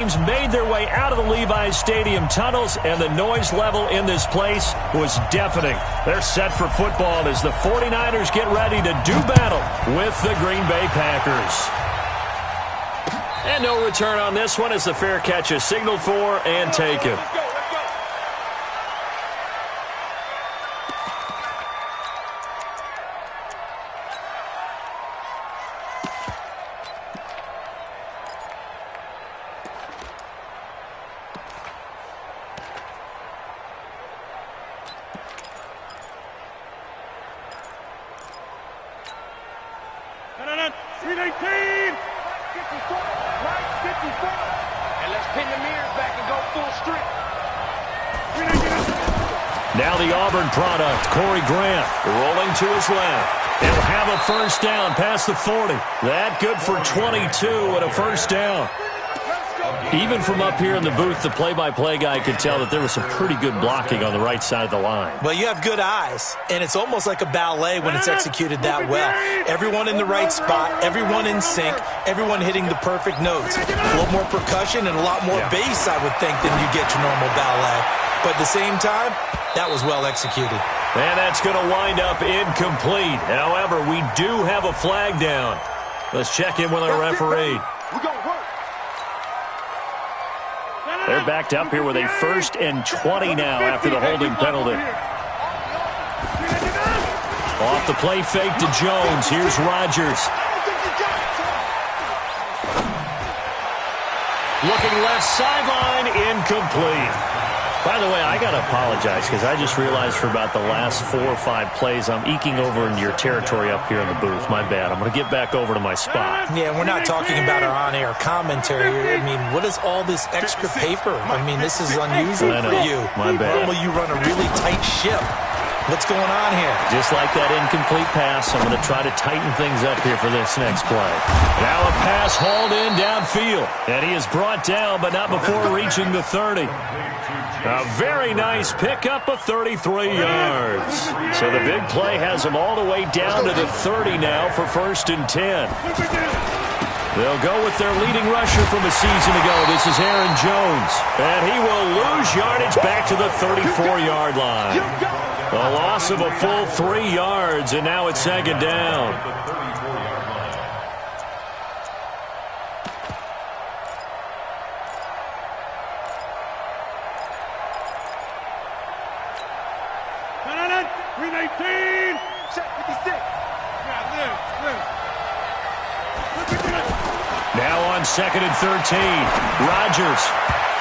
Teams made their way out of the Levi's Stadium tunnels, and the noise level in this place was deafening. They're set for football as the 49ers get ready to do battle with the Green Bay Packers. And no return on this one as the fair catch is signaled for and taken. Now the Auburn product, Corey Grant, rolling to his left. He'll have a first down past the 40. That good for 22 and a first down. Even from up here in the booth, the play-by-play guy could tell that there was some pretty good blocking on the right side of the line. Well, you have good eyes, and it's almost like a ballet when it's executed that well. Everyone in the right spot, everyone in sync, everyone hitting the perfect notes. A little more percussion and a lot more bass, I would think, than you get your normal ballet. But at the same time, that was well executed. And that's going to wind up incomplete. However, we do have a flag down. Let's check in with our referee. They're backed up here with a 1st and 20 now after the holding penalty. Off the play fake to Jones. Here's Rodgers. Looking left sideline, incomplete. By the way, I got to apologize because I just realized for about the last 4 or 5 plays, I'm eking over into your territory up here in the booth. My bad. I'm going to get back over to my spot. Yeah, we're not talking about our on-air commentary. I mean, what is all this extra paper? I mean, this is unusual for you. My bad. Normally you run a really tight ship. What's going on here? Just like that incomplete pass, I'm going to try to tighten things up here for this next play. Now a pass hauled in downfield. And he is brought down, but not before reaching the 30. A very nice pickup of 33 yards. So the big play has him all the way down to the 30 now for 1st and 10. They'll go with their leading rusher from a season ago. This is Aaron Jones. And he will lose yardage back to the 34-yard line. A loss of a full 3 yards, and now it's 2nd down. Now on 2nd and 13, Rodgers.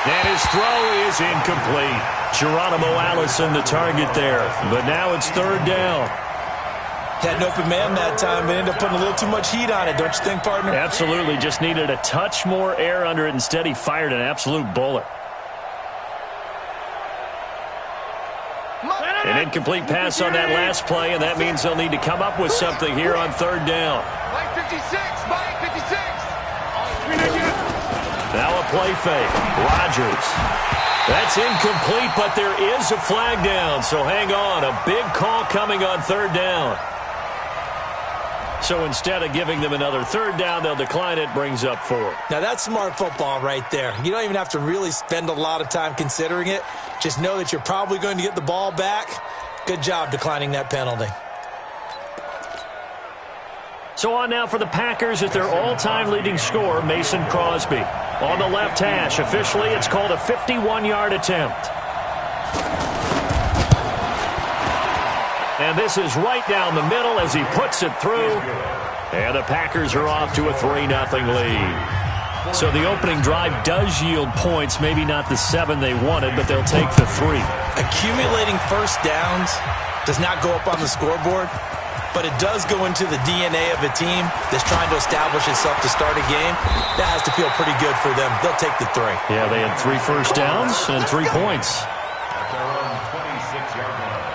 And his throw is incomplete. Geronimo Allison the target there. But now it's 3rd down. Had an open man that time, but ended up putting a little too much heat on it, don't you think, partner? Absolutely. Just needed a touch more air under it. Instead, he fired an absolute bullet. An incomplete pass on that last play, and that means they'll need to come up with something here on 3rd down. Mike 56, Mike 56. Now a play fake. Rodgers. That's incomplete, but there is a flag down, so hang on. A big call coming on 3rd down. So instead of giving them another 3rd down, they'll decline it, brings up 4. Now that's smart football right there. You don't even have to really spend a lot of time considering it. Just know that you're probably going to get the ball back. Good job declining that penalty. So on now for the Packers at their all-time leading scorer, Mason Crosby. On the left hash, officially it's called a 51-yard attempt. And this is right down the middle as he puts it through. And the Packers are off to a 3-0 lead. So the opening drive does yield points, maybe not the 7 they wanted, but they'll take the 3. Accumulating first downs does not go up on the scoreboard, but it does go into the DNA of a team that's trying to establish itself to start a game. That has to feel pretty good for them. They'll take the 3. Yeah, they had 3 first downs and 3 points. At their own 26-yard line.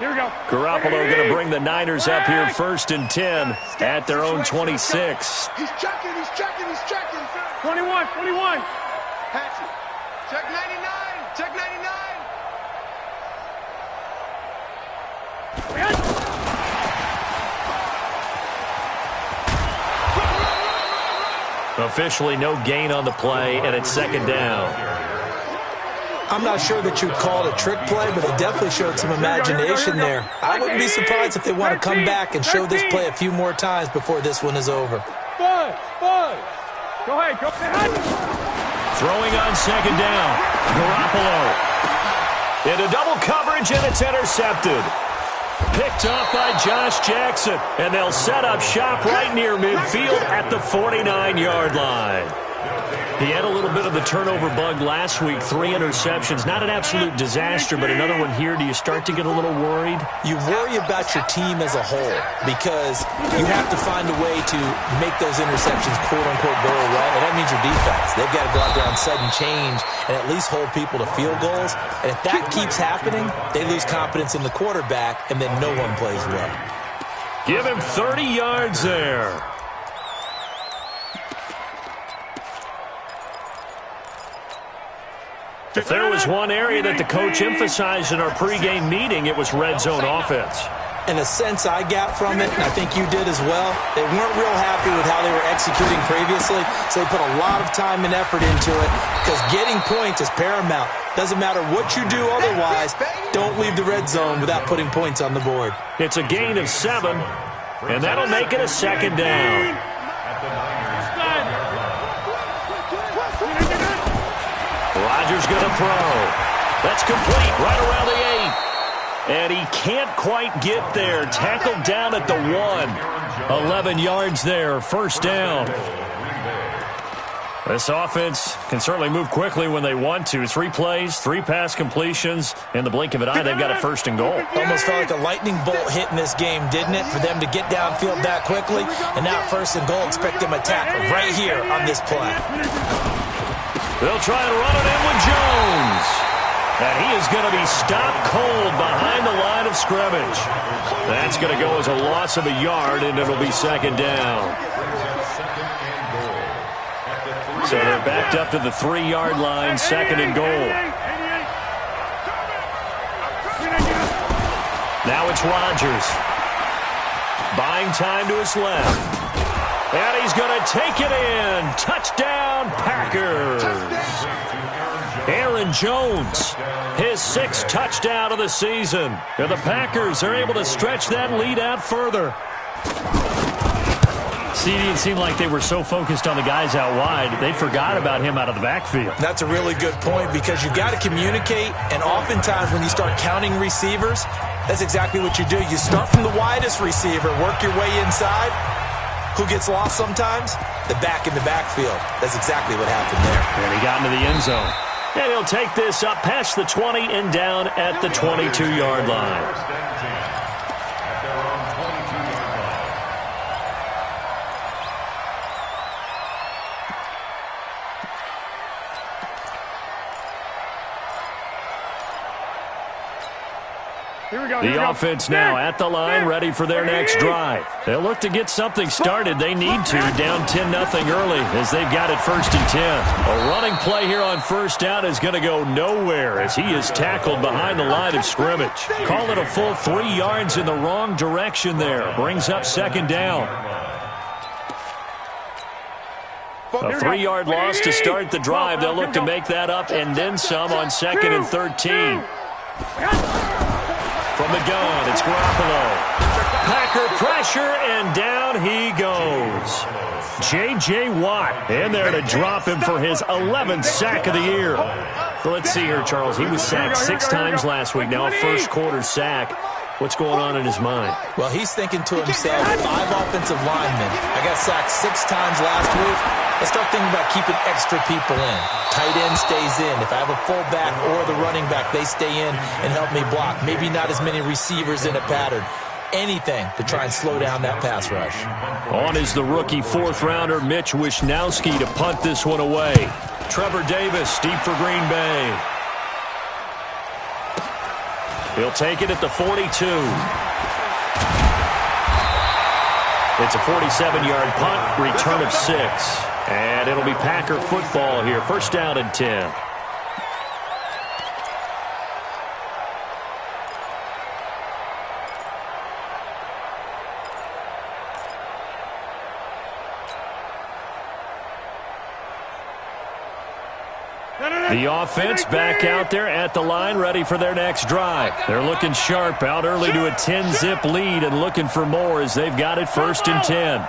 Here we go. Garoppolo going to bring the Niners up here 1st and 10 at their own 26. He's checking, he's checking, he's checking. 21, 21. Patch it. Check 99, check 99. Officially no gain on the play, and it's second down. I'm not sure that you'd call it a trick play, but they definitely showed some imagination there. I wouldn't be surprised if they want to come back and show this play a few more times before this one is over. Buzz. Go ahead. Throwing on second down. Garoppolo. Into double coverage, and it's intercepted. Picked off by Josh Jackson, and they'll set up shop right near midfield at the 49-yard line. He had a little bit of the turnover bug last week, 3 interceptions. Not an absolute disaster, but another one here. Do you start to get a little worried? You worry about your team as a whole because you have to find a way to make those interceptions, quote-unquote, go away, and that means your defense. They've got to go out there on sudden change and at least hold people to field goals. And if that keeps happening, they lose confidence in the quarterback, and then no one plays well. Give him 30 yards there. If there was one area that the coach emphasized in our pregame meeting, it was red zone offense. And the sense I got from it, and I think you did as well, they weren't real happy with how they were executing previously, so they put a lot of time and effort into it because getting points is paramount. Doesn't matter what you do otherwise, don't leave the red zone without putting points on the board. It's a gain of 7, and that'll make it a second down. Rodgers going to throw. That's complete right around the 8. And he can't quite get there. Tackled down at the 1. 11 yards there. First down. This offense can certainly move quickly when they want to. 3 plays, 3 pass completions. In the blink of an eye, they've got a first and goal. Almost felt like a lightning bolt hit in this game, didn't it? For them to get downfield that quickly. And now first and goal, expect them to tackle right here on this play. They'll try to run it in with Jones. And he is going to be stopped cold behind the line of scrimmage. That's going to go as a loss of a yard, and it'll be second down. So they're backed up to the 3-yard line, second and goal. Now it's Rodgers. Buying time to his left. And he's going to take it in. Touchdown, Packers. Aaron Jones, his 6th touchdown of the season. And the Packers are able to stretch that lead out further. It seemed like they were so focused on the guys out wide, they forgot about him out of the backfield. That's a really good point because you've got to communicate, and oftentimes when you start counting receivers, that's exactly what you do. You start from the widest receiver, work your way inside. Who gets lost sometimes? The back in the backfield. That's exactly what happened there. And he got into the end zone. And he'll take this up past the 20 and down at the 22-yard line. The offense now at the line, ready for their next drive. They'll look to get something started. They need to, down 10-0 early as they've got it 1st and 10. A running play here on first down is going to go nowhere as he is tackled behind the line of scrimmage. Call it a full 3 yards in the wrong direction there. Brings up second down. A 3-yard loss to start the drive. They'll look to make that up and then some on 2nd and 13. From the gun, it's Garoppolo. Packer pressure, and down he goes. J.J. Watt in there to drop him for his 11th sack of the year. So let's see here, Charles. He was sacked 6 times last week. Now a first-quarter sack. What's going on in his mind? Well, he's thinking to himself, 5 offensive linemen. I got sacked 6 times last week. Let's start thinking about keeping extra people in. Tight end stays in. If I have a fullback or the running back, they stay in and help me block. Maybe not as many receivers in a pattern. Anything to try and slow down that pass rush. On is the rookie 4th-rounder Mitch Wishnowsky to punt this one away. Trevor Davis deep for Green Bay. He'll take it at the 42. It's a 47-yard punt, return of 6. And it'll be Packer football here. First down and 10. The offense back out there at the line, ready for their next drive. They're looking sharp, out early to a 10-zip lead and looking for more as they've got it 1st and 10.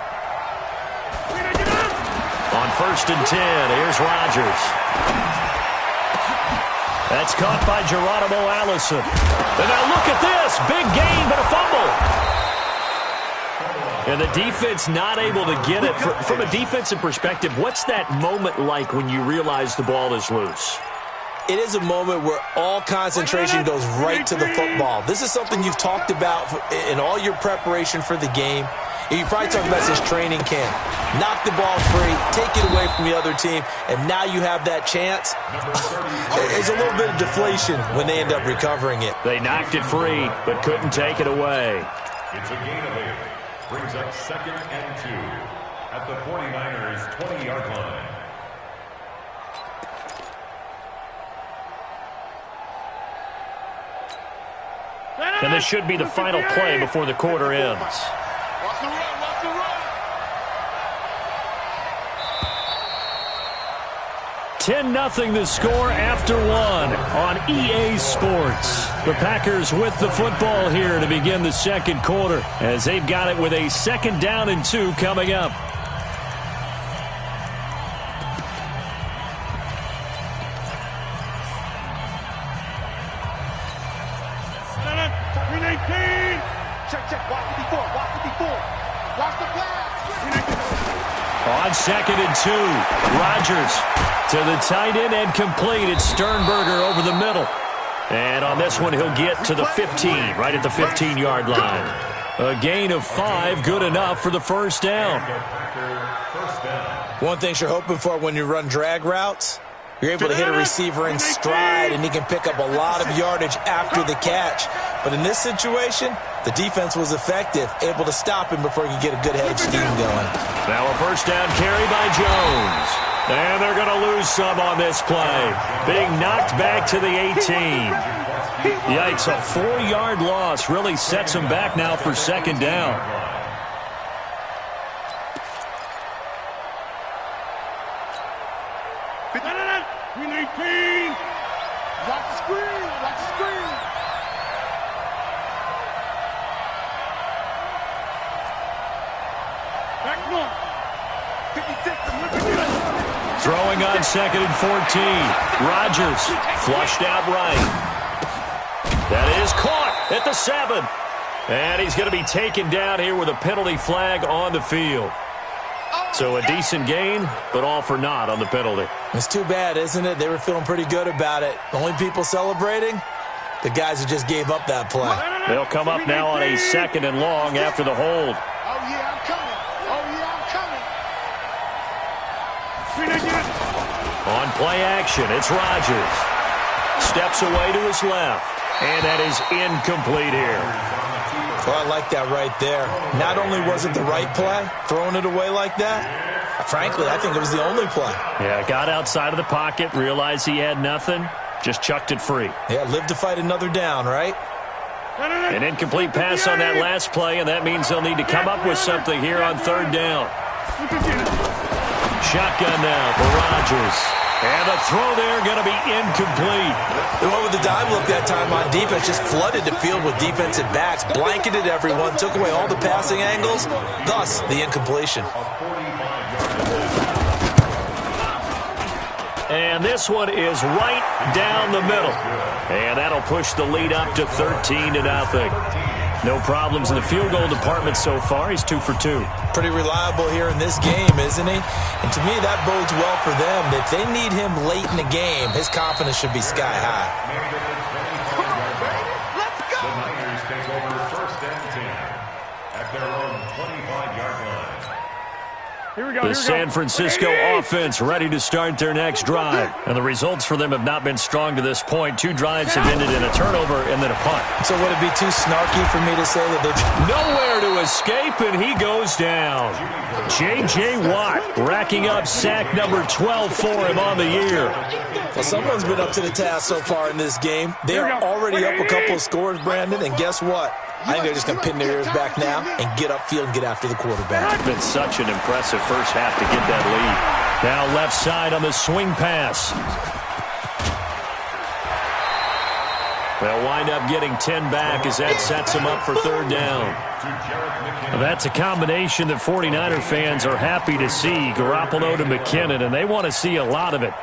On 1st and 10, here's Rodgers. That's caught by Geronimo Allison. And now look at this. Big gain, but a fumble. And the defense not able to get it. From a defensive perspective, what's that moment like when you realize the ball is loose? It is a moment where all concentration goes right to the football. This is something you've talked about in all your preparation for the game. You probably talked about since training camp. Knock the ball free, take it away from the other team, and now you have that chance. There's a little bit of deflation when they end up recovering it. They knocked it free, but couldn't take it away. It's a gain of 8. Brings up 2nd and 2 at the 49ers' 20-yard line. And this should be the final play before the quarter ends. Watch the run, watch the run. 10-0 the score after 1 on EA Sports. The Packers with the football here to begin the 2nd quarter as they've got it with a 2nd down and 2 coming up. Check, watch the before, watch the pass. On 2nd and 2, Rodgers to the tight end and complete. It's Sternberger over the middle. And on this one, he'll get to the 15, right at the 15-yard line. A gain of 5, good enough for the 1st down. One thing you're hoping for when you run drag routes, you're able to hit a receiver in stride, and he can pick up a lot of yardage after the catch. But in this situation, the defense was effective, able to stop him before he could get a good head of steam going. Now a 1st down carry by Jones. And they're going to lose some on this play. Being knocked back to the 18. Yikes, a 4-yard loss really sets them back now for 2nd down. Watch the screen, watch the screen. Back north. 56, look at this. Throwing on 2nd and 14. Rodgers flushed out right. That is caught at the 7. And he's going to be taken down here with a penalty flag on the field. So a decent gain, but all for naught on the penalty. It's too bad, isn't it? They were feeling pretty good about it. The only people celebrating, the guys who just gave up that play. They'll come up now on a 2nd and long after the hold. Oh, yeah, I'm coming. Oh, yeah, I'm coming. On play action, it's Rodgers. Steps away to his left. And that is incomplete here. Well, I like that right there. Not only was it the right play, throwing it away like that, frankly, I think it was the only play. Yeah, got outside of the pocket, realized he had nothing, just chucked it free. Yeah, live to fight another down, right? An incomplete pass on that last play, and that means they'll need to come up with something here on 3rd down. Shotgun now for Rodgers. And the throw there going to be incomplete. The one with the dive look that time on defense just flooded the field with defensive backs, blanketed everyone, took away all the passing angles, thus the incompletion. And this one is right down the middle. And that'll push the lead up to 13-0. No problems in the field goal department so far. He's 2 for 2. Pretty reliable here in this game, isn't he? And to me, that bodes well for them. If they need him late in the game, his confidence should be sky high. Let's go. The Niners take over 1st and 10 at their own 25-yard line. The San Francisco offense ready to start their next drive. And the results for them have not been strong to this point. 2 drives have ended in a turnover and then a punt. So would it be too snarky for me to say that they've... Nowhere to escape, and he goes down. J.J. Watt racking up sack number 12 for him on the year. Well, someone's been up to the task so far in this game. They are already up a couple of scores, Brandon, and guess what? I think they're just going to pin their ears back now and get upfield and get after the quarterback. It's been such an impressive first half to get that lead. Now left side on the swing pass. They'll wind up getting 10 back as that sets them up for third down. Well, that's a combination that 49er fans are happy to see, Garoppolo to McKinnon, and they want to see a lot of it.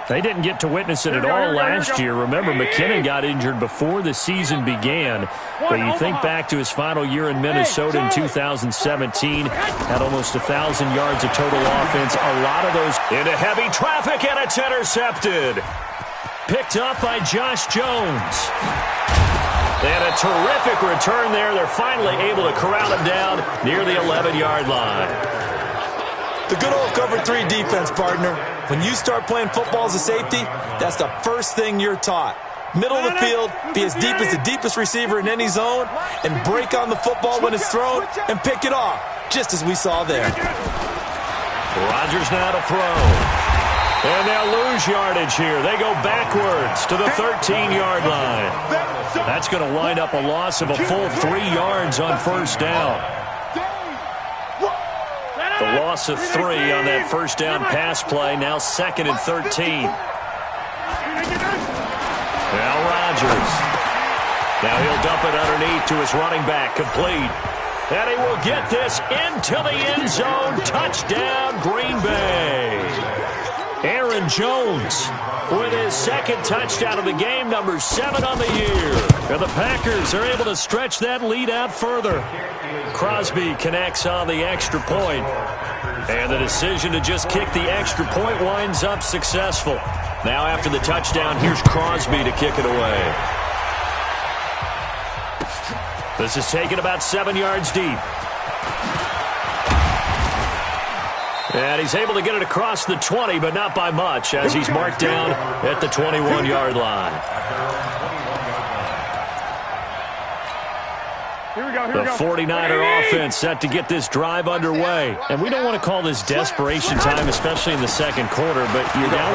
They didn't get to witness it at all last year. Remember, McKinnon got injured before the season began. But you think back to his final year in Minnesota in 2017, had almost 1,000 yards of total offense. A lot of those into heavy traffic, and it's intercepted. picked up by Josh Jones. And a terrific return there. They're finally able to corral him down near the 11-yard line. The good old cover 3 defense, partner. When you start playing football as a safety, that's the first thing you're taught. Middle of the field, be as deep as the deepest receiver in any zone, and break on the football when it's thrown and pick it off, just as we saw there. Rodgers now to throw. And they'll lose yardage here. They go backwards to the 13-yard line. That's going to wind up a loss of a full 3 yards on first down. The loss of 3 on that first down pass play. Now 2nd and 13. Now Rodgers. Now he'll dump it underneath to his running back. Complete. And he will get this into the end zone. Touchdown, Green Bay. Aaron Jones with his 2nd touchdown of the game, number 7 on the year. And the Packers are able to stretch that lead out further. Crosby connects on the extra point. And the decision to just kick the extra point winds up successful. Now after the touchdown, here's Crosby to kick it away. This is taken about 7 yards deep. And he's able to get it across the 20, but not by much, as he's marked down at the 21-yard line. The 49er offense set to get this drive underway. And we don't want to call this desperation time, especially in the second quarter, but you're down.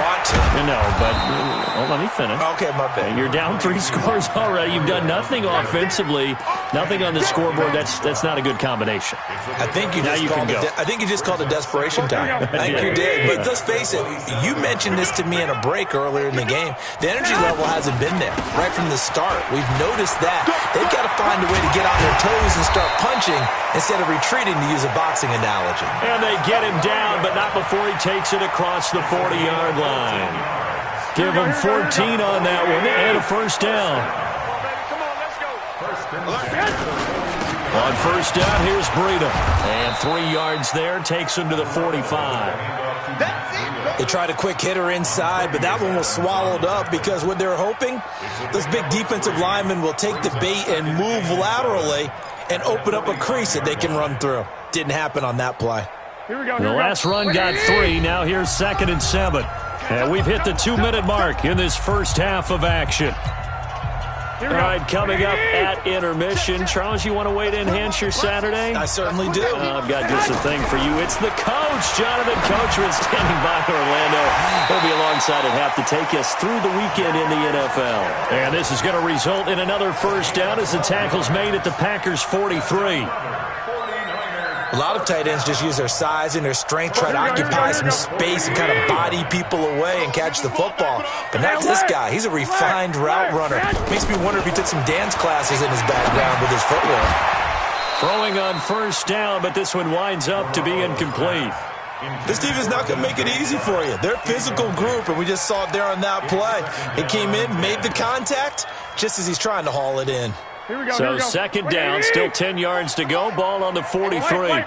No, but let me finish. Okay, my bad. You're down 3 scores already. You've done nothing offensively, nothing on the scoreboard. That's not a good combination. I think you just called it desperation time. I think you did. But let's face it, you mentioned this to me in a break earlier in the game. The energy level hasn't been there right from the start. We've noticed that. They've got to find a way to get on their toes and start punching instead of retreating, to use a boxing analogy. And they get him down, but not before he takes it across the 40-yard line. Give him 14 on that one and a first down. On first down, here's Breida. And 3 yards there, takes him to the 45. They tried a quick hitter inside, but that one was swallowed up because what they're hoping, those big defensive linemen will take the bait and move laterally and open up a crease that they can run through. Didn't happen on that play. The last run got 3. Now here's 2nd and 7. And we've hit the 2-minute mark in this first half of action. All right, coming up at intermission. Charles, you want to weigh to enhance your Saturday? I certainly do. I've got just a thing for you. It's the coach, Jonathan Coachman, standing by Orlando. He'll be alongside at half to take us through the weekend in the NFL. And this is going to result in another first down as the tackle's made at the Packers' 43. A lot of tight ends just use their size and their strength, try to occupy some space and kind of body people away and catch the football. But not this guy. He's a refined route runner. Makes me wonder if he took some dance classes in his background with his footwork. Throwing on first down, but this one winds up to be incomplete. This team is not going to make it easy for you. They're a physical group, and we just saw it there on that play. He came in, made the contact, just as he's trying to haul it in. So 2nd down, still 10 yards to go. Ball on the 43. Throwing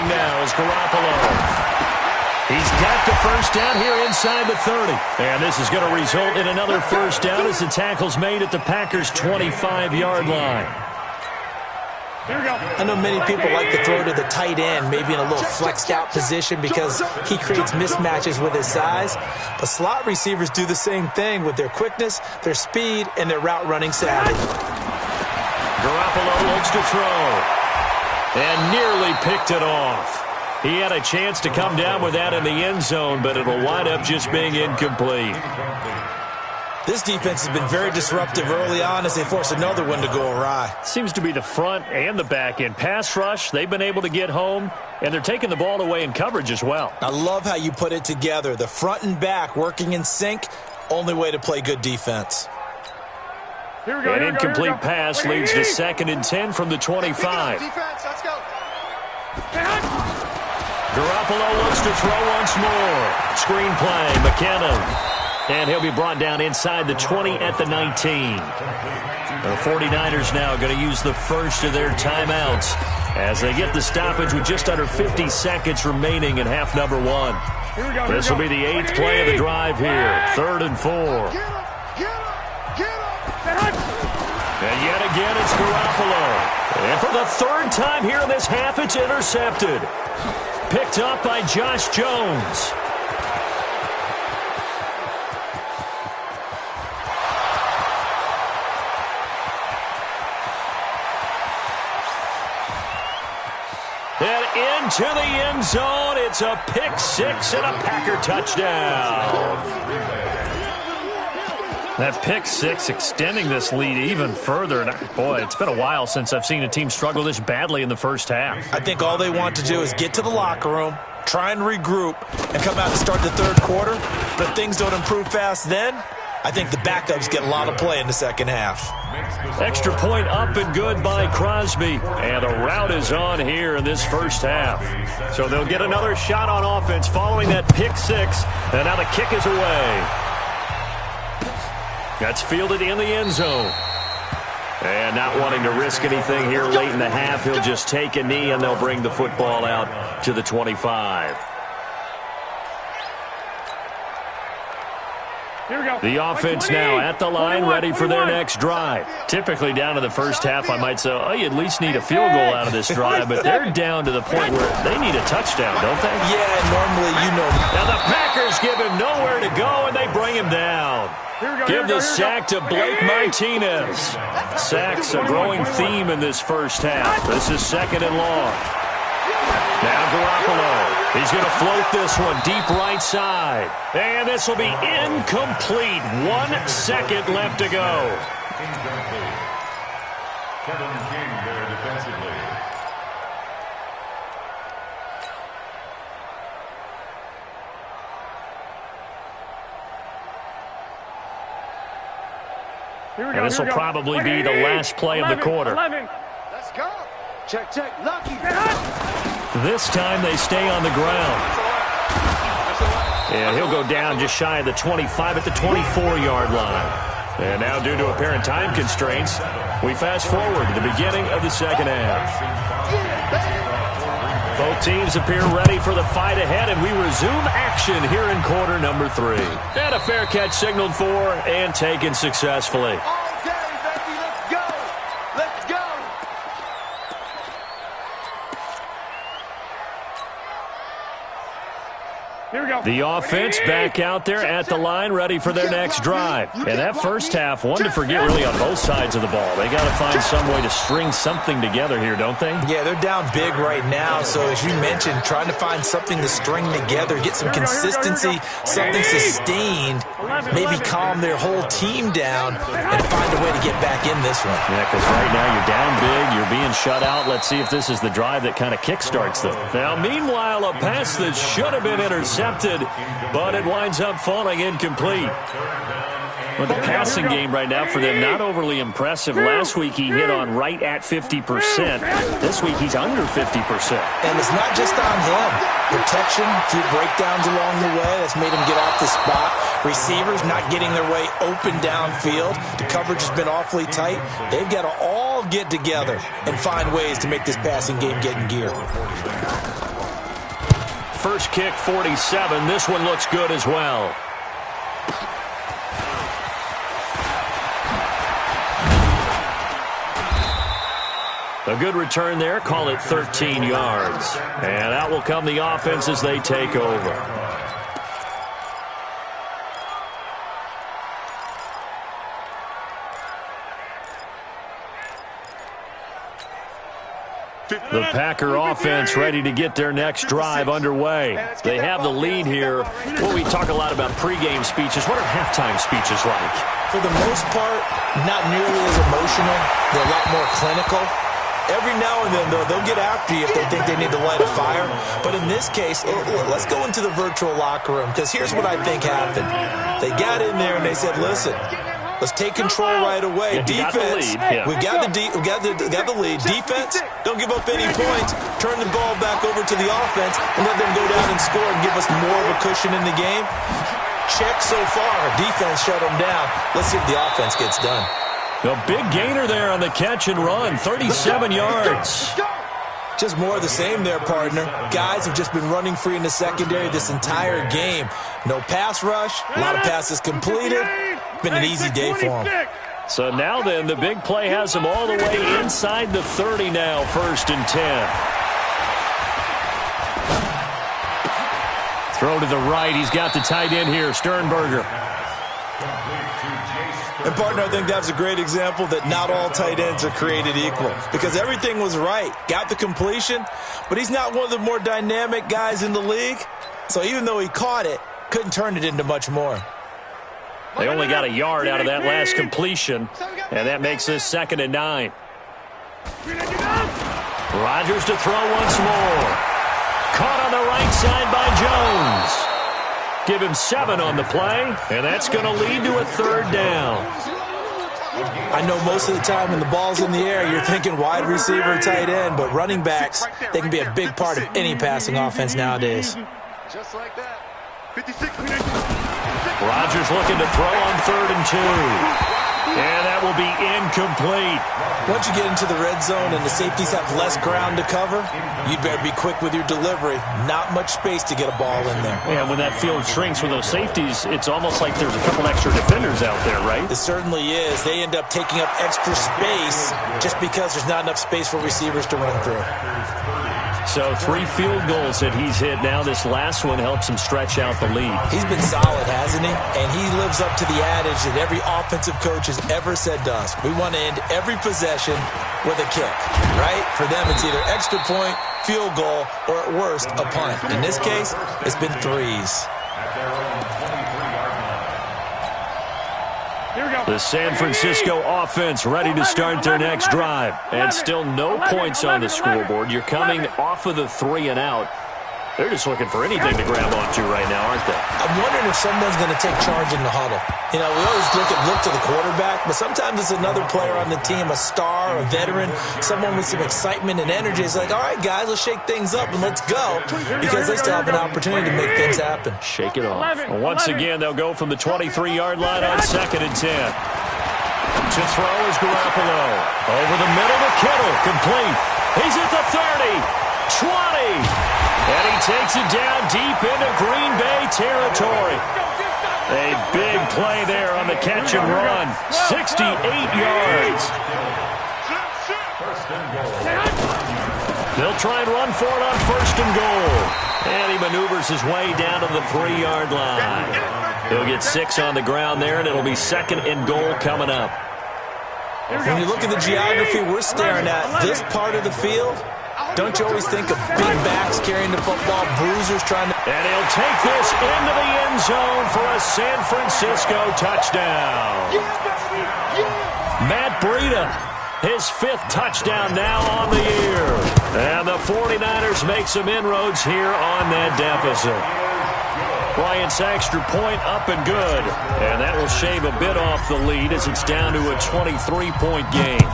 now is Garoppolo. He's got the first down here inside the 30. And this is going to result in another first down as the tackle's made at the Packers' 25-yard line. I know many people like to throw to the tight end, maybe in a little flexed out position because he creates mismatches with his size. But slot receivers do the same thing with their quickness, their speed, and their route running savvy. Garoppolo looks to throw. And nearly picked it off. He had a chance to come down with that in the end zone, but it'll wind up just being incomplete. This defense has been very disruptive early on as they force another one to go awry. Seems to be the front and the back end. Pass rush, they've been able to get home, and they're taking the ball away in coverage as well. I love how you put it together. The front and back working in sync, Only way to play good defense. An incomplete pass leads to 2nd and 10 from the 25. Defense, let's go. Garoppolo looks to throw once more. Screen play, McKinnon. And he'll be brought down inside the 20 at the 19. The 49ers now going to use the first of their timeouts as they get the stoppage with just under 50 seconds remaining in half number 1. This will be the 8th play of the drive here. 3rd and 4. And yet again, it's Garoppolo. And for the 3rd time here in this half, it's intercepted. Picked up by Josh Jones. And into the end zone, it's a pick 6 and a Packer touchdown. That pick 6 extending this lead even further. And boy, it's been a while since I've seen a team struggle this badly in the first half. I think all they want to do is get to the locker room, try and regroup, and come out and start the 3rd quarter. But if things don't improve fast then, I think the backups get a lot of play in the 2nd half. Extra point up and good by Crosby. And the route is on here in this first half. So they'll get another shot on offense following that pick 6. And now the kick is away. That's fielded in the end zone. And not wanting to risk anything here late in the half, he'll just take a knee and they'll bring the football out to the 25. The offense now at the line, ready for their next drive. Typically down to the first half, I might say, oh, you at least need a field goal out of this drive, but they're down to the point where they need a touchdown, don't they? Yeah, normally, you know. Now the Packers give him nowhere to go, and they bring him down. Give the sack to Blake Martinez. Sacks a growing theme in this first half. This is 2nd and long. Now Garoppolo. He's going to float this one deep right side. And this will be incomplete. 1 second left to go. Kevin King there defensively. And this will probably be the last play of the quarter. Let's go. Check, check. Lucky. This time they stay on the ground. And he'll go down just shy of the 25 at the 24-yard line. And now due to apparent time constraints, we fast forward to the beginning of the 2nd half. Both teams appear ready for the fight ahead, and we resume action here in quarter number 3. And a fair catch signaled for and taken successfully. All day, baby. Let's go. Let's go. Here we go. The offense back out there at the line, ready for their next drive. And that first half, one to forget really on both sides of the ball. They got to find some way to string something together here, don't they? Yeah, they're down big right now. So as you mentioned, trying to find something to string together, get some consistency, something sustained, maybe calm their whole team down and find a way to get back in this one. Yeah, because right now you're down big, you're being shut out. Let's see if this is the drive that kind of kickstarts them. Now, meanwhile, a pass that should have been intercepted, but it winds up falling incomplete. Well, the passing game right now for them, not overly impressive. Last week he hit on right at 50%. This week he's under 50%. And it's not just on him. Protection, a few breakdowns along the way. That's made him get off the spot. Receivers not getting their way open downfield. The coverage has been awfully tight. They've got to all get together and find ways to make this passing game get in gear. First kick, 47. This one looks good as well. A good return there. Call it 13 yards. And out will come the offense as they take over. The Packer offense ready to get their next drive underway. They have the lead here. Well, we talk a lot about pregame speeches. What are halftime speeches like? For the most part, not nearly as emotional. They're a lot more clinical. Every now and then, though, they'll get after you if they think they need to light a fire. But in this case, let's go into the virtual locker room, because here's what I think happened. They got in there and they said, listen, let's take control right away. Defense, we got the lead. Defense, don't give up any points. Turn the ball back over to the offense and let them go down and score and give us more of a cushion in the game. Check so far. Defense shut them down. Let's see if the offense gets done. A big gainer there on the catch and run, 37 yards. Just more of the same there, partner. Guys have just been running free in the secondary this entire game. No pass rush, a lot of passes completed. Been an easy day for them. So now then, the big play has them all the way inside the 30 now, 1st and 10. Throw to the right. He's got the tight end here, Sternberger. And, partner, I think that's a great example that not all tight ends are created equal, because everything was right. Got the completion, but he's not one of the more dynamic guys in the league. So even though he caught it, couldn't turn it into much more. They only got a yard out of that last completion, and that makes this 2nd and 9. Rodgers to throw once more. Caught on the right side by Jones. Give him 7 on the play, and that's going to lead to a 3rd down. I know most of the time when the ball's in the air, you're thinking wide receiver, tight end, but running backs, they can be a big part of any passing offense nowadays. Just like that. 56. Rodgers looking to throw on 3rd and 2. And that will be incomplete. Once you get into the red zone and the safeties have less ground to cover, you'd better be quick with your delivery. Not much space to get a ball in there. Yeah, when that field shrinks with those safeties, it's almost like there's a couple extra defenders out there, right? It certainly is. They end up taking up extra space just because there's not enough space for receivers to run through. So 3 field goals that he's hit now. This last one helps him stretch out the lead. He's been solid, hasn't he? And he lives up to the adage that every offensive coach has ever said to us. We want to end every possession with a kick, right? For them, it's either extra point, field goal, or at worst, a punt. In this case, it's been 3s. The San Francisco offense ready to start their next drive. And still no points on the scoreboard. You're coming off of the 3 and out. They're just looking for anything to grab onto right now, aren't they? I'm wondering if someone's going to take charge in the huddle. You know, we always look to the quarterback, but sometimes it's another player on the team, a star, a veteran, someone with some excitement and energy. It's like, all right, guys, let's shake things up and let's go, because they still have an opportunity to make things happen. Shake it off. Well, once again, they'll go from the 23-yard line on 2nd and 10. To throw is Garoppolo. Over the middle to Kittle. Complete. He's at the 30. 20. And he takes it down deep into Green Bay territory. A big play there on the catch and run. 68 yards. They'll try and run for it on 1st and goal. And he maneuvers his way down to the 3-yard line. He'll get 6 on the ground there, and it'll be 2nd and goal coming up. When you look at the geography we're staring at, this part of the field, don't you always think of big backs carrying the football, bruisers trying to... And he'll take this into the end zone for a San Francisco touchdown. Matt Breida, his 5th touchdown now on the year. And the 49ers make some inroads here on that deficit. Bryant's extra point up and good. And that will shave a bit off the lead as it's down to a 23-point game.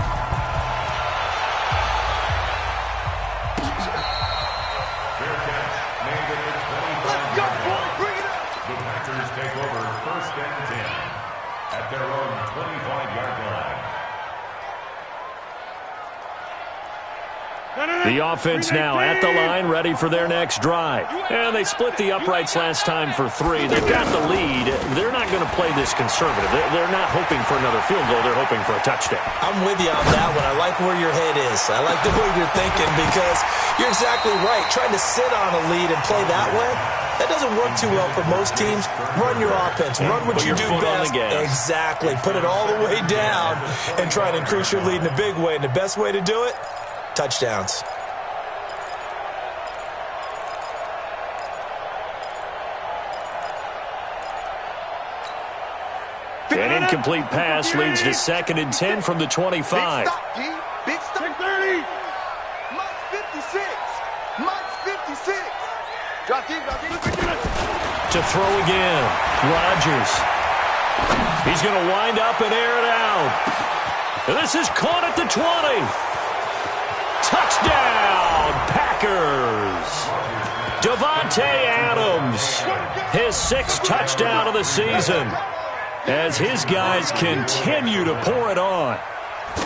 The offense now at the line, ready for their next drive. And they split the uprights last time for 3. They've got the lead. They're not going to play this conservative. They're not hoping for another field goal. They're hoping for a touchdown. I'm with you on that one. I like where your head is. I like the way you're thinking, because you're exactly right. Trying to sit on a lead and play that way, that doesn't work too well for most teams. Run your offense. Run what you do best. Exactly. Put it all the way down and try to increase your lead in a big way. And the best way to do it, touchdowns. An incomplete pass leads to 2nd and 10 from the 25. Big stop. 56. Mike's 56. Drop deep, drop deep. To throw again. Rodgers. He's going to wind up and air it out. This is caught at the 20. Touchdown, Packers. Davante Adams, his 6th touchdown of the season, as his guys continue to pour it on.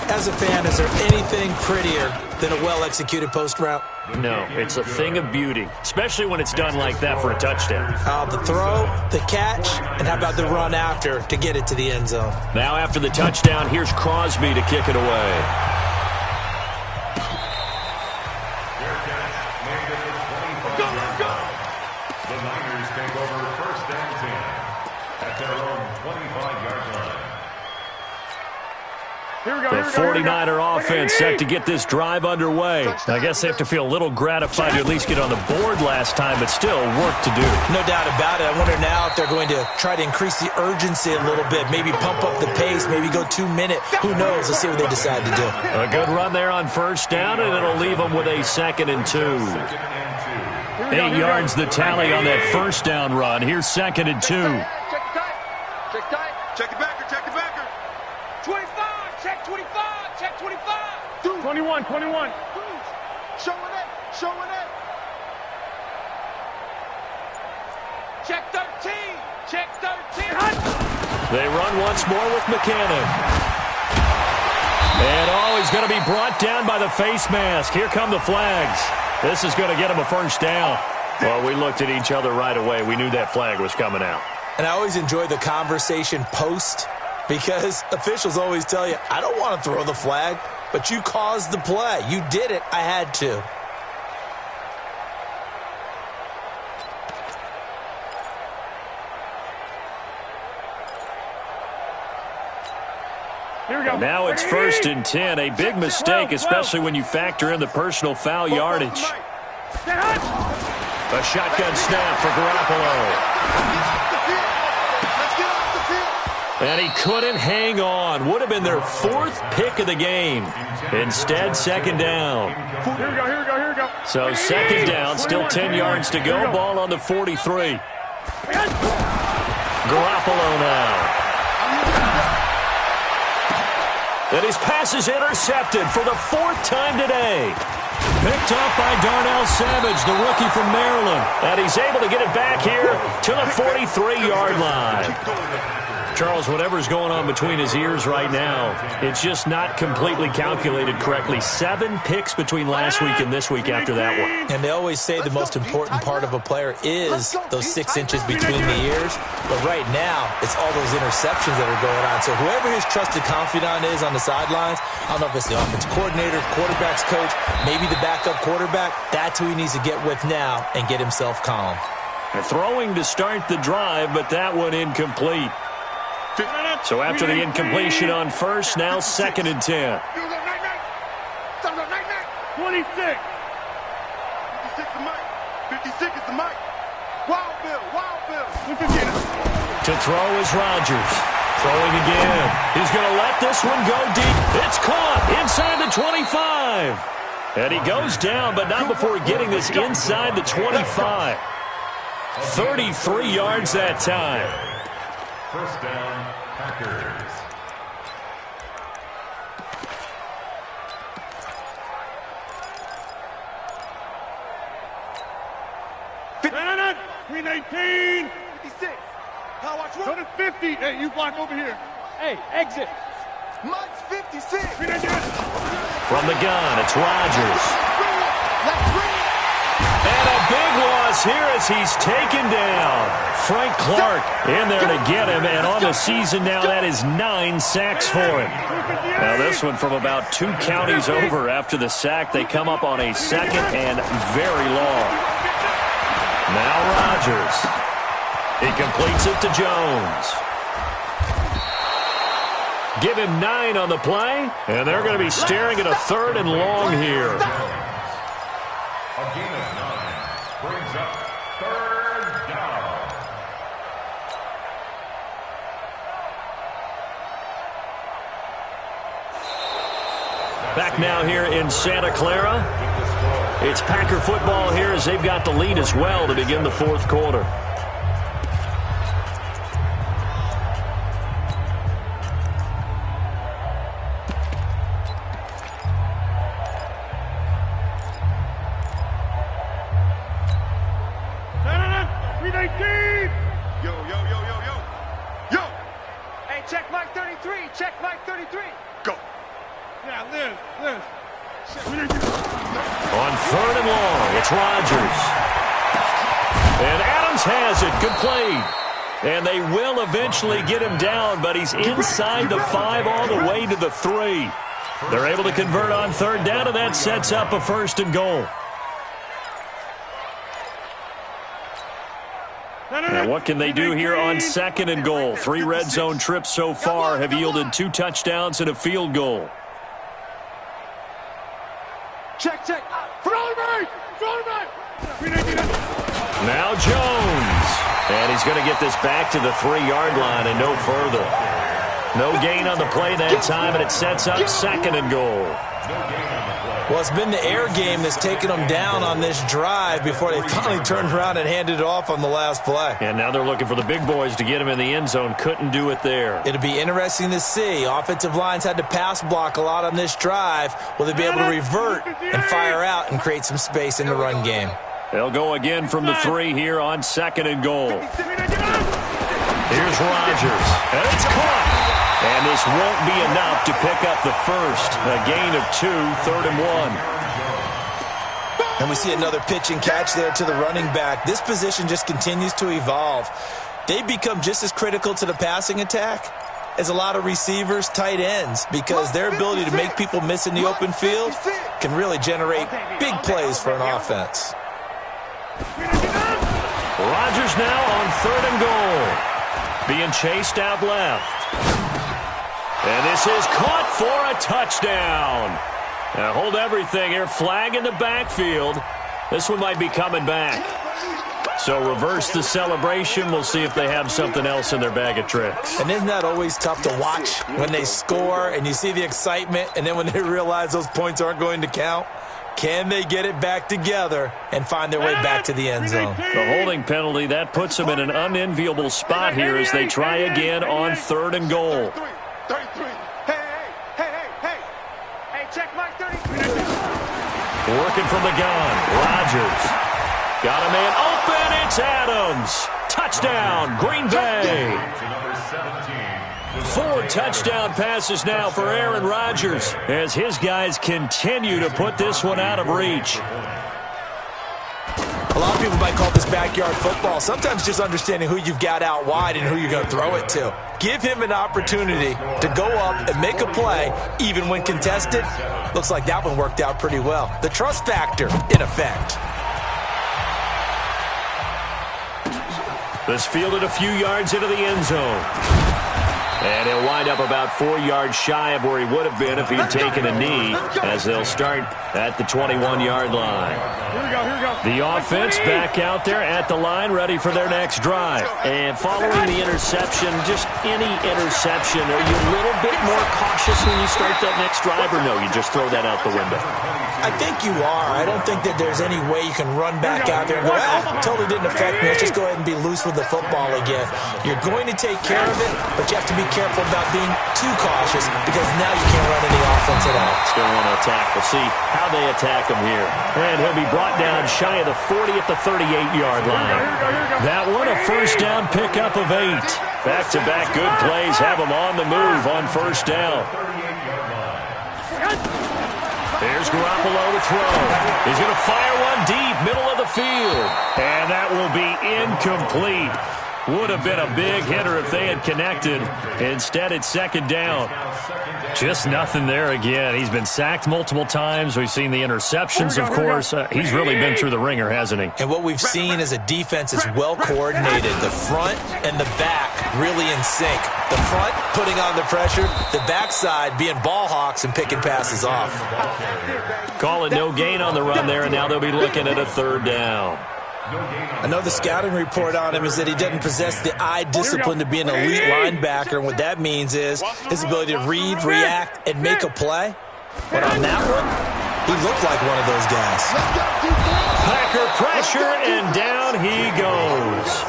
As a fan, is there anything prettier than a well-executed post route? No, it's a thing of beauty, especially when it's done like that for a touchdown. The throw, the catch, and how about the run after to get it to the end zone? Now after the touchdown, here's Crosby to kick it away. The Niners take over 1st and 10 at their own 25-yard line. The 49er offense set to get this drive underway. I guess they have to feel a little gratified to at least get on the board last time, but still work to do. No doubt about it. I wonder now if they're going to try to increase the urgency a little bit, maybe pump up the pace, maybe go 2-minute. Who knows? Let's see what they decide to do. A good run there on 1st down, and it'll leave them with a 2nd and 2. 8 yards the tally on that 1st down run. Here's 2nd and 2. Check tight. Check tight. Check it backer. Check it backer. 25. Check 25. Check 25. 21. 21. Showing it. Showing it. Check 13. Check 13. They run once more with McKinnon. And he's going to be brought down by the face mask. Here come the flags. This is going to get him a 1st down. Well, we looked at each other right away. We knew that flag was coming out. And I always enjoy the conversation post because officials always tell you, I don't want to throw the flag, but you caused the play. You did it. I had to. Now it's 1st and 10. A big mistake, especially when you factor in the personal foul yardage. A shotgun snap for Garoppolo. And he couldn't hang on. Would have been their 4th pick of the game. Instead, 2nd down. Here we go. So 2nd down, still 10 yards to go. Ball on the 43. Garoppolo now. And his pass is intercepted for the 4th time today. Picked up by Darnell Savage, the rookie from Maryland. And he's able to get it back here to the 43-yard line. Charles, whatever's going on between his ears right now, it's just not completely calculated correctly. 7 picks between last week and this week after that one. And they always say the most important part of a player is those 6 inches between the ears. But right now, it's all those interceptions that are going on. So whoever his trusted confidant is on the sidelines, I don't know if it's the offensive coordinator, quarterback's coach, maybe the backup quarterback, that's who he needs to get with now and get himself calm. Throwing to start the drive, but that one incomplete. So after the incompletion on 1st, now 2nd and 10. 26. 56 is Mike. 56 is the Mike. Wild Bill. To throw is Rodgers. Throwing again. He's going to let this one go deep. It's caught inside the 25. And he goes down, but not before getting this inside the 25. 33 yards that time. 1st down, Packers. No. 319. 56. Power watch one. Go to 50. Hey, you block over here. Hey, exit. Mike's 56. From the gun, it's Rodgers. And a big loss here as he's taken down. Frank Clark in there to get him, and on the season now, that is 9 sacks for him. Now this one from about 2 counties over after the sack. They come up on a 2nd and very long. Now Rodgers. He completes it to Jones. Give him 9 on the play, and they're going to be staring at a 3rd and long here. A gain of 9 brings up 3rd down. Back now here in Santa Clara. It's Packer football here as they've got the lead as well to begin the fourth quarter. Check Mike 33. Check Mike 33. Go. Yeah, Liz. On third and long, it's Rodgers. And Adams has it. Good play. And they will eventually get him down, but he's inside the 5 all the way to the 3. They're able to convert on third down, and that sets up a first and goal. And what can they do here on second and goal? 3 red zone trips so far have yielded 2 touchdowns and a field goal. Check. Now Jones. And he's going to get this back to the 3-yard line and no further. No gain on the play that time, and it sets up second and goal. Well, it's been the air game that's taken them down on this drive before they finally turned around and handed it off on the last play. And now they're looking for the big boys to get him in the end zone. Couldn't do it there. It'll be interesting to see. Offensive lines had to pass block a lot on this drive. Will they be able to revert and fire out and create some space in the run game? They'll go again from the 3 here on second and goal. Here's Rodgers. And it's caught. And this won't be enough to pick up the first. A gain of 2, third and 1. And we see another pitch and catch there to the running back. This position just continues to evolve. They become just as critical to the passing attack as a lot of receivers, tight ends, because their ability to make people miss in the open field can really generate big plays for an offense. Rodgers now on third and goal. Being chased out left. And this is caught for a touchdown. Now hold everything here. Flag in the backfield. This one might be coming back. So reverse the celebration. We'll see if they have something else in their bag of tricks. And isn't that always tough to watch when they score and you see the excitement, and then when they realize those points aren't going to count? Can they get it back together and find their way back to the end zone? The holding penalty, that puts them in an unenviable spot here as they try again on third and goal. 33. Hey, check Mike 33. Working from the gun. Rodgers. Got a man open. It's Adams. Touchdown, Green Bay. 4 touchdown passes now for Aaron Rodgers as his guys continue to put this one out of reach. A lot of people might call this backyard football. Sometimes just understanding who you've got out wide and who you're going to throw it to. Give him an opportunity to go up and make a play, even when contested. Looks like that one worked out pretty well. The trust factor, in effect. This fielded a few yards into the end zone. And he'll wind up about 4 yards shy of where he would have been if he'd taken a knee, as they'll start at the 21-yard line. Here we go. The offense back out there at the line, ready for their next drive. And following the interception, just any interception, are you a little bit more cautious when you start that next drive, or no, you just throw that out the window? I think you are. I don't think that there's any way you can run back out there and go, totally didn't affect me. Let's just go ahead and be loose with the football again. You're going to take care of it, but you have to be careful about being too cautious because now you can't run any offense at all. Still want to attack. We'll see how they attack him here. And he'll be brought down shy of the 40 at the 38-yard line. That one a first down pickup of 8. Back-to-back good plays have him on the move on first down. There's Garoppolo to throw. He's going to fire one deep, middle of the field. And that will be incomplete. Would have been a big hitter if they had connected. Instead, it's second down. Just nothing there again. He's been sacked multiple times. We've seen the interceptions, of course. He's really been through the ringer, hasn't he? And what we've seen is a defense that's well coordinated. The front and the back really in sync. The front putting on the pressure, the backside being ball hawks and picking passes off. Call it no gain on the run there, and now they'll be looking at a third down. I know the scouting report on him is that he doesn't possess the eye discipline to be an elite linebacker, and what that means is his ability to read, react, and make a play. But on that one, He looked like one of those guys. Packer pressure, and down he goes.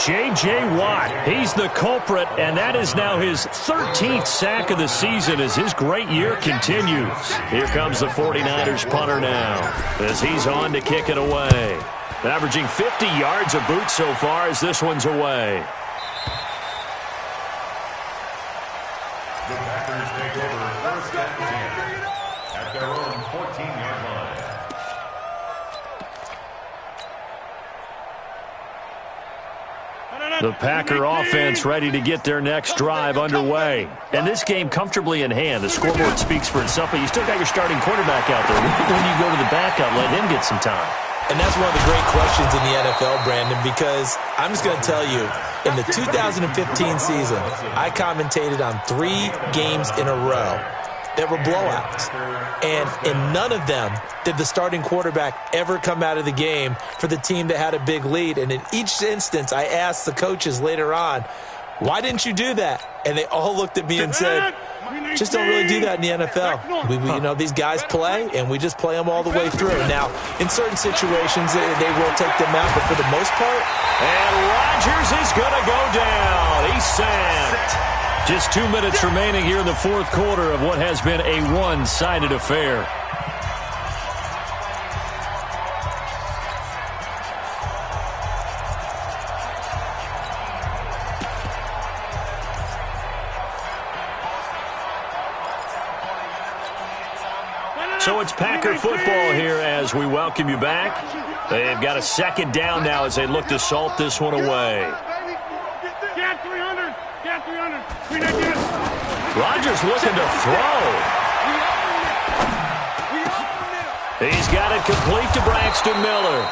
J.J. Watt, he's the culprit, and that is now his 13th sack of the season as his great year continues. Here comes the 49ers punter now as he's on to kick it away. Averaging 50 yards a boot so far as this one's away. The Packers take over first and 10 at their own 14-yard line. The Packer offense ready to get their next drive underway. And this game comfortably in hand. The scoreboard speaks for itself, but you still got your starting quarterback out there. When you go to the backup, let him get some time. And that's one of the great questions in the NFL, Brandon, because I'm just going to tell you, in the 2015 season, I commentated on 3 games in a row that were blowouts. And in none of them did the starting quarterback ever come out of the game for the team that had a big lead. And in each instance, I asked the coaches later on, why didn't you do that? And they all looked at me and said, just don't really do that in the NFL. We you know, these guys play, and we just play them all the way through. Now, in certain situations, they will take them out, but for the most part. And Rodgers is going to go down. He's sacked. Just 2 minutes remaining here in the fourth quarter of what has been a one-sided affair. So it's Packer football here as we welcome you back. They've got a second down now as they look to salt this one away. Rodgers looking to throw. He's got it complete to Braxton Miller.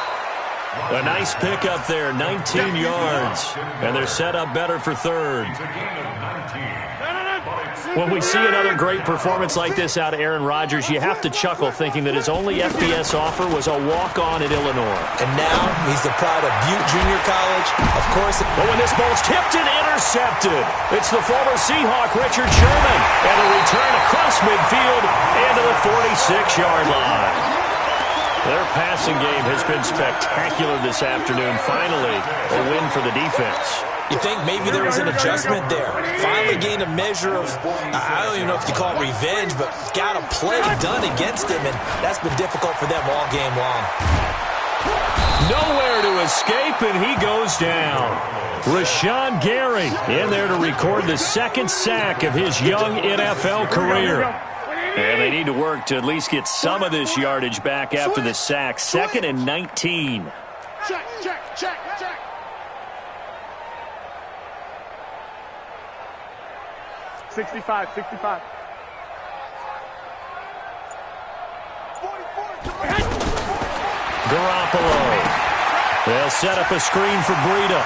A nice pickup there, 19 yards. And they're set up better for third. When we see another great performance like this out of Aaron Rodgers, you have to chuckle thinking that his only FBS offer was a walk-on at Illinois. And now he's the pride of Butte Junior College. Of course. But when this ball's tipped and intercepted, it's the former Seahawk Richard Sherman. And a return across midfield and to the 46-yard line. Their passing game has been spectacular this afternoon. Finally, a win for the defense. You think maybe there was an adjustment there. Finally gained a measure of, I don't even know if you call it revenge, but got a play done against him, and that's been difficult for them all game long. Nowhere to escape, and he goes down. Rashawn Gary in there to record the second sack of his young NFL career. And they need to work to at least get some of this yardage back after the sack. 2nd and 19. Check, check, check, check. Sixty-five. Garoppolo. They'll set up a screen for Breida.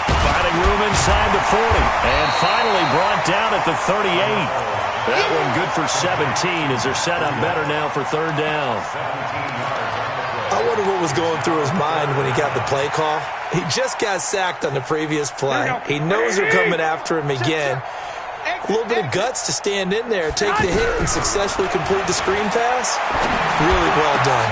Finding room inside the 40. And finally brought down at the 38. That one good for 17 as they're set up better now for third down. I wonder what was going through his mind when he got the play call. He just got sacked on the previous play. He knows they're coming after him again. A little bit of guts to stand in there, take the hit, and successfully complete the screen pass. Really well done.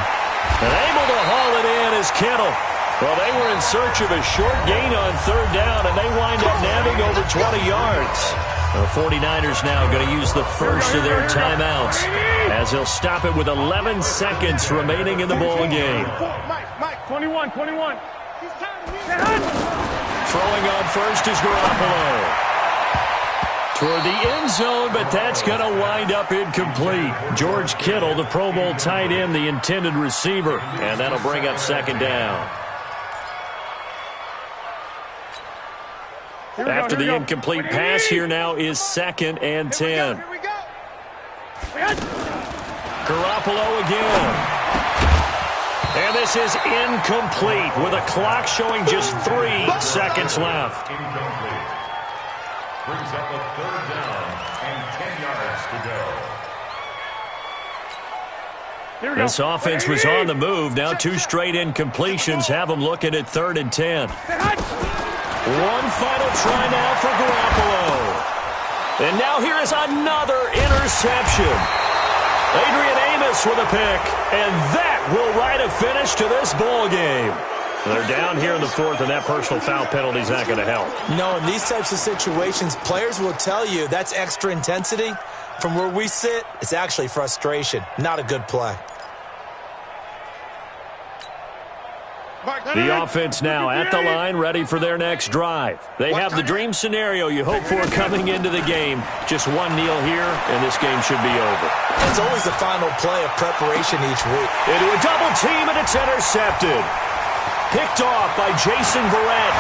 And able to haul it in is Kittle. Well, they were in search of a short gain on third down, and they wind up nabbing over 20 yards. The 49ers now going to use the first of their timeouts as they'll stop it with 11 seconds remaining in the ball game. 21. Throwing on first is Garoppolo. Toward the end zone, but that's going to wind up incomplete. George Kittle, the Pro Bowl tight end, the intended receiver, and that'll bring up second down. After the incomplete pass, here now is 2nd and 10. Garoppolo again. And this is incomplete with a clock showing just 3 seconds left. Incomplete. Brings up a third down and 10 yards to go. This offense was on the move. Now 2 straight incompletions have them looking at 3rd and 10. One final try now for Garoppolo. And now here is another interception. Adrian Amos with a pick, and that will write a finish to this ball game. They're down here in the fourth, and that personal foul penalty is not going to help. No, in these types of situations, players will tell you that's extra intensity. From where we sit, it's actually frustration. Not a good play. The offense now at the line, ready for their next drive. They have the dream scenario you hope for coming into the game. Just one kneel here, and this game should be over. It's always the final play of preparation each week. Into a double team, and it's intercepted. Picked off by Jason Verrett.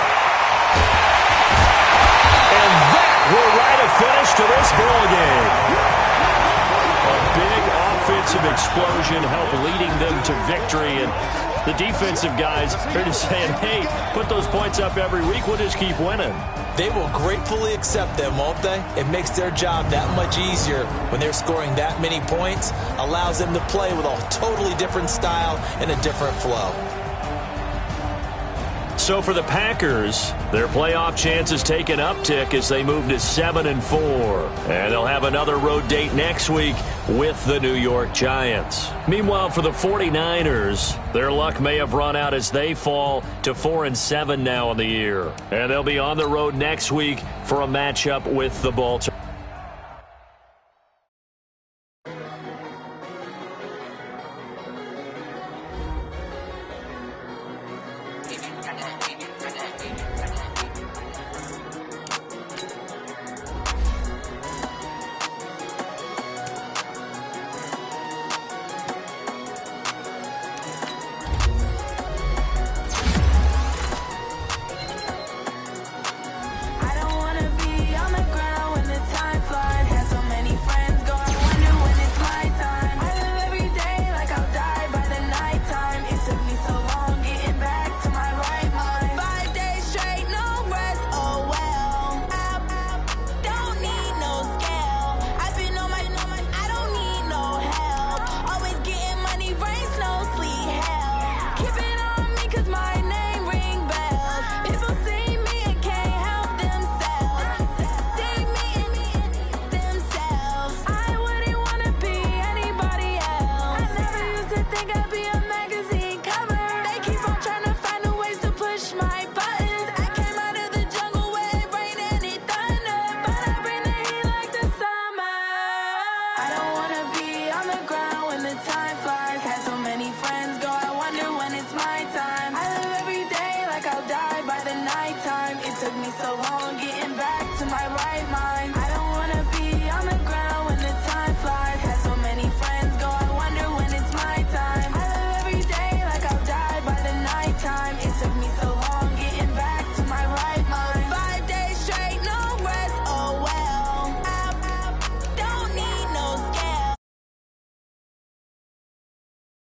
And that will write a finish to this ball game. A big offensive explosion helped leading them to victory, and the defensive guys are just saying, hey, put those points up every week, we'll just keep winning. They will gratefully accept them, won't they? It makes their job that much easier when they're scoring that many points, allows them to play with a totally different style and a different flow. So for the Packers, their playoff chances take an uptick as they move to 7-4. And they'll have another road date next week with the New York Giants. Meanwhile, for the 49ers, their luck may have run out as they fall to 4-7 now in the year. And they'll be on the road next week for a matchup with the Baltimore.